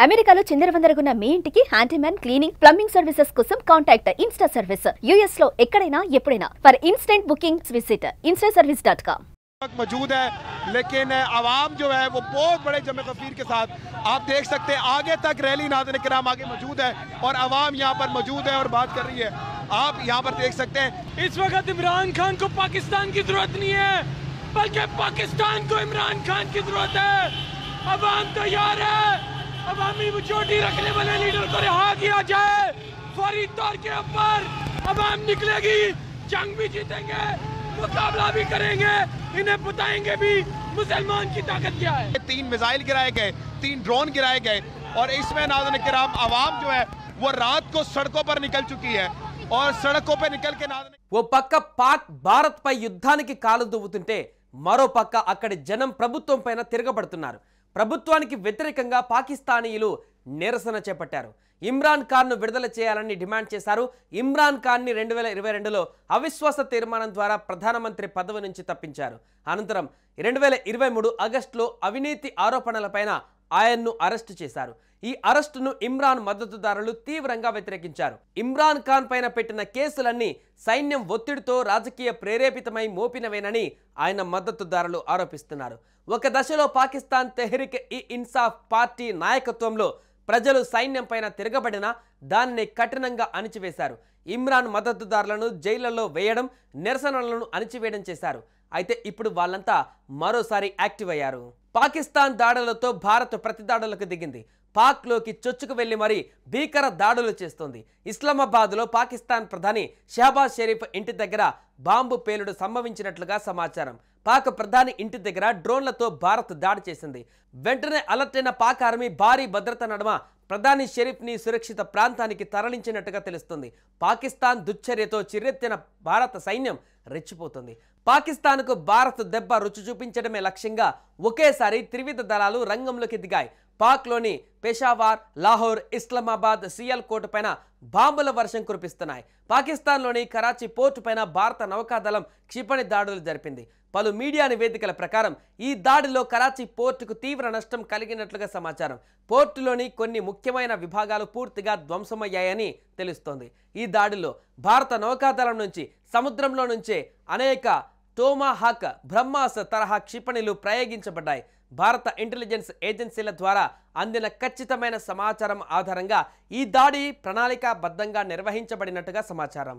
అమెరికాలో చిందరవందరగున్న మీ ఇంటికి handyman cleaning plumbing services కోసం కాంటాక్ట్ ఇన్స్టా సర్వీస్ यूएस లో ఎక్కడైనా ఎప్పుడైనా for instant bookings visit instaservice.com मौजूद है। लेकिन आवाम जो है वो बहुत बड़े जमे कफीर के साथ आप देख सकते हैं आगे तक रैली नाज़रीन किराम आगे मौजूद है और आवाम यहाँ पर मौजूद है और बात कर रही है। आप यहाँ पर देख सकते हैं इस वक्त इमरान खान को पाकिस्तान की जरूरत नहीं है बल्कि पाकिस्तान को इमरान खान की जरूरत है। आवाम तैयार है, अवामी मेजॉरिटी रखने वाले लीडर को रिहा किया जाए। फौरी तौर के ऊपर अवाम निकलेगी, जंग भी जीतेंगे, मुकाबला भी करेंगे, इन्हें बताएंगे भी मुसलमान की ताकत क्या है। 3 मिसाइल गिराए गए, 3 ड्रोन गिराए गए और इसमें नाज़रीन किराम आवाम जो है वो रात को सड़कों पर निकल चुकी है और सड़कों पर निकल के ఓ పక్క పాక్ భారత్ పై యుద్ధానికి కాలు దువ్వుతుంటే మరో పక్క అక్కడి జనం ప్రభుత్వం పైన తిరగబడుతున్నారు। ప్రభుత్వానికి వ్యతిరేకంగా పాకిస్తానీయులు నిరసన చేపట్టారు। ఇమ్రాన్ ఖాన్ ను విడుదల చేయాలని డిమాండ్ చేశారు। ఇమ్రాన్ ఖాన్ ని 2022లో అవిశ్వాస తీర్మానం ద్వారా ప్రధానమంత్రి పదవి నుంచి తప్పించారు। అనంతరం 2023 ఆగస్టులో అవినీతి ఆరోపణలపైన ఆయన్ను అరెస్టు చేశారు। ఈ అరెస్టును ఇమ్రాన్ మద్దతుదారులు తీవ్రంగా వ్యతిరేకించారు। ఇమ్రాన్ ఖాన్ పైన పెట్టిన కేసులన్నీ సైన్యం ఒత్తిడితో రాజకీయ ప్రేరేపితమై మోపినవేనని ఆయన మద్దతుదారులు ఆరోపిస్తున్నారు। ఒక దశలో పాకిస్తాన్ తెహ్రీక్ ఇ ఇన్సాఫ్ పార్టీ నాయకత్వంలో ప్రజలు సైన్యం పైన తిరగబడినా దానిని కఠినంగా అణిచివేశారు। ఇమ్రాన్ మద్దతుదారులను జైళ్లలో వేయడం, నిరసనలను అణిచివేయడం చేశారు। అయితే ఇప్పుడు వాళ్ళంతా మరోసారి యాక్టివ్ అయ్యారు। పాకిస్తాన్ దాడులతో భారత్ ప్రతిదాడులకు దిగింది। పాక్లోకి చొచ్చుకు వెళ్లి మరీ భీకర దాడులు చేస్తోంది। ఇస్లామాబాద్లో పాకిస్తాన్ ప్రధాని షహబాజ్ షరీఫ్ ఇంటి దగ్గర బాంబు పేలుడు సంభవించినట్లుగా సమాచారం। పాక్ ప్రధాని ఇంటి దగ్గర డ్రోన్లతో భారత్ దాడి చేసింది। వెంటనే అలర్ట్ అయిన పాక్ ఆర్మీ భారీ భద్రత నడుమ ప్రధాని షరీఫ్ ని సురక్షిత ప్రాంతానికి తరలించినట్టుగా తెలుస్తుంది। పాకిస్తాన్ దుశ్చర్యతో చిర్రెత్తిన భారత సైన్యం రెచ్చిపోతుంది। పాకిస్తాన్కు భారత్ దెబ్బ రుచి చూపించడమే లక్ష్యంగా ఒకేసారి త్రివిధ దళాలు రంగంలోకి దిగాయి। పాక్లోని పెషావార్, లాహోర్, ఇస్లామాబాద్, సియాల్కోట్ పైన బాంబుల వర్షం కురిపిస్తున్నాయి। పాకిస్తాన్లోని కరాచీ పోర్టు పైన భారత నౌకాదళం క్షిపణి దాడులు జరిపింది। పలు మీడియా నివేదికల ప్రకారం ఈ దాడిలో కరాచీ పోర్టుకు తీవ్ర నష్టం కలిగినట్లుగా సమాచారం। పోర్టులోని కొన్ని ముఖ్యమైన విభాగాలు పూర్తిగా ధ్వంసమయ్యాయని తెలుస్తోంది। ఈ దాడిలో భారత నౌకాదళం నుంచి సముద్రంలో నుంచే అనేక టోమాహాక్, బ్రహ్మాస్ తరహా క్షిపణులు ప్రయోగించబడ్డాయి। భారత ఇంటెలిజెన్స్ ఏజెన్సీల ద్వారా అందిన ఖచ్చితమైన సమాచారం ఆధారంగా ఈ దాడి ప్రణాళికాబద్ధంగా నిర్వహించబడినట్టుగా సమాచారం।